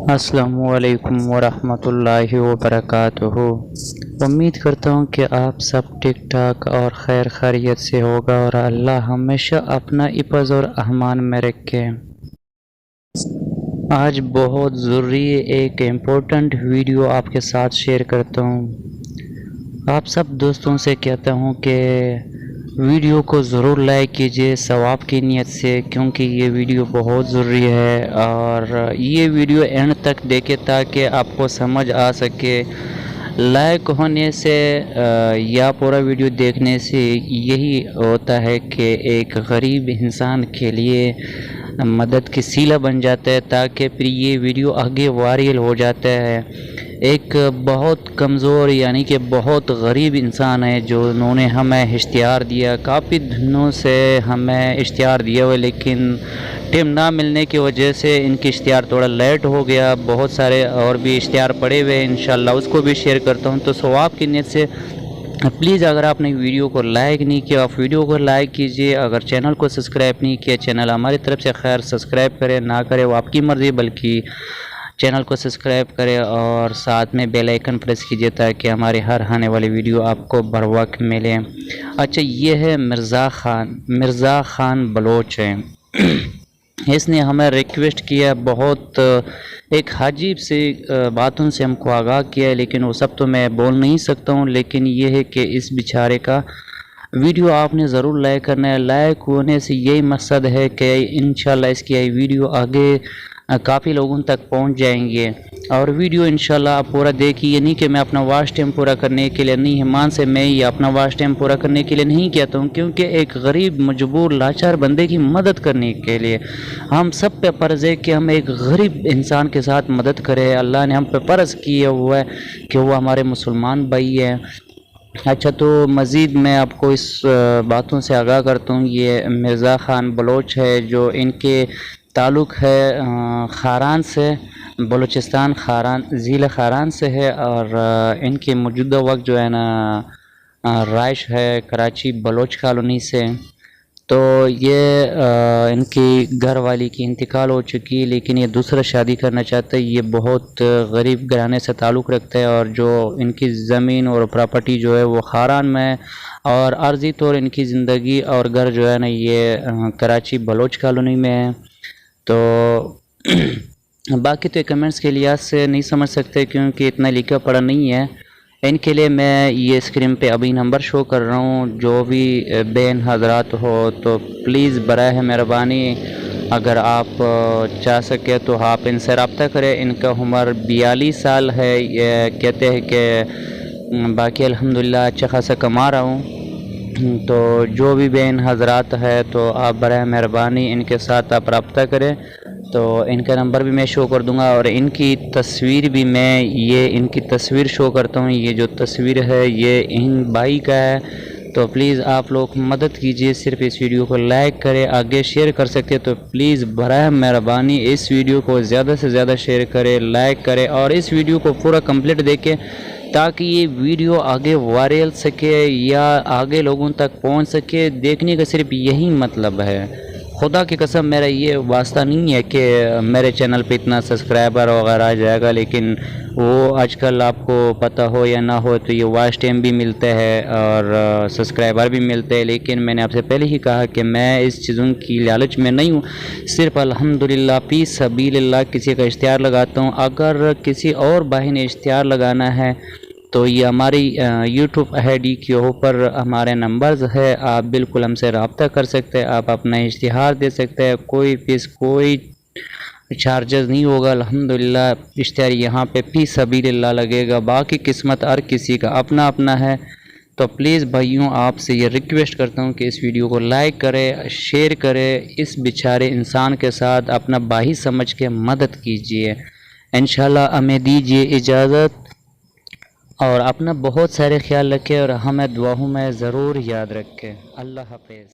السلام علیکم ورحمۃ اللہ وبرکاتہ۔ امید کرتا ہوں کہ آپ سب ٹھیک ٹھاک اور خیر خیریت سے ہوگا اور اللہ ہمیشہ اپنا حفظ اور امان میں رکھے۔ آج بہت ضروری ایک امپورٹنٹ ویڈیو آپ کے ساتھ شیئر کرتا ہوں۔ آپ سب دوستوں سے کہتا ہوں کہ ویڈیو کو ضرور لائک کیجیے ثواب کی نیت سے، کیونکہ یہ ویڈیو بہت ضروری ہے اور یہ ویڈیو اینڈ تک دیکھیں تاکہ آپ کو سمجھ آ سکے۔ لائک ہونے سے یا پورا ویڈیو دیکھنے سے یہی ہوتا ہے کہ ایک غریب انسان کے لیے مدد کی وسیلہ بن جاتا ہے، تاکہ پھر یہ ویڈیو آگے وائرل ہو جاتا ہے۔ ایک بہت کمزور یعنی کہ بہت غریب انسان ہے جو انہوں نے ہمیں اشتہار دیا، کافی دنوں سے ہمیں اشتہار دیا ہوا، لیکن ٹائم نہ ملنے کی وجہ سے ان کی اشتہار تھوڑا لیٹ ہو گیا۔ بہت سارے اور بھی اشتہار پڑے ہوئے ہیں، انشاءاللہ اس کو بھی شیئر کرتا ہوں۔ تو ثواب کی نیت سے پلیز اگر آپ نے ویڈیو کو لائک نہیں کیا، آپ ویڈیو کو لائک کیجئے۔ اگر چینل کو سبسکرائب نہیں کیا، چینل ہماری طرف سے خیر سبسکرائب کرے نہ کرے وہ آپ کی مرضی، بلکہ چینل کو سبسکرائب کرے اور ساتھ میں بیل آئیکن پریس کیجئے تاکہ ہمارے ہر آنے والی ویڈیو آپ کو بر وقت ملے۔ اچھا، یہ ہے مرزا خان بلوچ ہے۔ اس نے ہمیں ریکویسٹ کیا، بہت ایک عجیب سی باتوں سے ہم کو آگاہ کیا ہے، لیکن وہ سب تو میں بول نہیں سکتا ہوں، لیکن یہ ہے کہ اس بیچارے کا ویڈیو آپ نے ضرور لائک کرنا ہے۔ لائک ہونے سے یہی مقصد ہے کہ انشاءاللہ اس کی ویڈیو آگے کافی لوگوں تک پہنچ جائیں گے، اور ویڈیو انشاءاللہ آپ پورا دیکھیے۔ یہ نہیں کہ میں اپنا واچ ٹائم پورا کرنے کے لیے نہیں، ایمان سے میں یہ اپنا واچ ٹائم پورا کرنے کے لیے نہیں کہتا ہوں، کیونکہ ایک غریب مجبور لاچار بندے کی مدد کرنے کے لیے ہم سب پہ فرض ہے کہ ہم ایک غریب انسان کے ساتھ مدد کریں۔ اللہ نے ہم پہ فرض کیا ہوا ہے کہ وہ ہمارے مسلمان بھائی ہیں۔ اچھا، تو مزید میں آپ کو اس باتوں سے آگاہ کرتا ہوں۔ یہ مرزا خان بلوچ ہے، جو ان کے تعلق ہے خاران سے، بلوچستان ضلع خاران سے ہے، اور ان کے موجودہ وقت جو ہے نا رائش ہے کراچی بلوچ کالونی سے۔ تو یہ ان کی گھر والی کی انتقال ہو چکی ہے، لیکن یہ دوسرا شادی کرنا چاہتا ہے۔ یہ بہت غریب گھرانے سے تعلق رکھتا ہے، اور جو ان کی زمین اور پراپرٹی جو ہے وہ خاران میں، اور عارضی طور ان کی زندگی اور گھر جو ہے نا یہ کراچی بلوچ کالونی میں ہے۔ تو باقی تو کمنٹس کے لحاظ سے نہیں سمجھ سکتے، کیونکہ اتنا لکھا پڑھا نہیں ہے ان کے لیے۔ میں یہ اسکرین پہ ابھی نمبر شو کر رہا ہوں، جو بھی بہن حضرات ہو تو پلیز براہ مہربانی اگر آپ چاہ سکے تو آپ ان سے رابطہ کریں۔ ان کا عمر 42 سال ہے، یہ کہتے ہیں کہ باقی الحمدللہ اچھا خاصا کما رہا ہوں۔ تو جو بھی بہن حضرات ہے تو آپ براہ مہربانی ان کے ساتھ آپ رابطہ کریں۔ تو ان کا نمبر بھی میں شو کر دوں گا، اور ان کی تصویر بھی میں ان کی تصویر شو کرتا ہوں۔ یہ جو تصویر ہے یہ ان بھائی کا ہے۔ تو پلیز آپ لوگ مدد کیجئے، صرف اس ویڈیو کو لائک کریں، آگے شیئر کر سکتے تو پلیز براہ مہربانی اس ویڈیو کو زیادہ سے زیادہ شیئر کریں، لائک کریں، اور اس ویڈیو کو پورا کمپلیٹ دیکھیں تاکہ یہ ویڈیو آگے وائرل سکے یا آگے لوگوں تک پہنچ سکے۔ دیکھنے کا صرف یہی مطلب ہے۔ خدا کی قسم میرا یہ واسطہ نہیں ہے کہ میرے چینل پہ اتنا سبسکرائبر وغیرہ آ جائے گا، لیکن وہ آج کل آپ کو پتہ ہو یا نہ ہو تو یہ واچ ٹائم بھی ملتا ہے اور سبسکرائبر بھی ملتے ہیں، لیکن میں نے آپ سے پہلے ہی کہا کہ میں اس چیزوں کی لالچ میں نہیں ہوں، صرف الحمدللہ فی سبیل اللہ کسی کا اشتہار لگاتا ہوں۔ اگر کسی اور بھائی نے اشتہار لگانا ہے تو یہ ہماری یوٹیوب آئی ڈی کے اوپر ہمارے نمبرز ہے، آپ بالکل ہم سے رابطہ کر سکتے ہیں، آپ اپنا اشتہار دے سکتے ہیں، کوئی فیس کوئی چارجز نہیں ہوگا۔ الحمدللہ اشتہار یہاں پہ فی سبیل اللہ لگے گا، باقی قسمت ہر کسی کا اپنا اپنا ہے۔ تو پلیز بھائیوں آپ سے یہ ریکویسٹ کرتا ہوں کہ اس ویڈیو کو لائک کرے، شیئر کرے، اس بیچارے انسان کے ساتھ اپنا بھائی سمجھ کے مدد کیجیے۔ انشاءاللہ ہمیں دیجیے اجازت، اور اپنا بہت سارے خیال رکھے اور ہمیں دعاؤں میں ضرور یاد رکھے۔ اللہ حافظ۔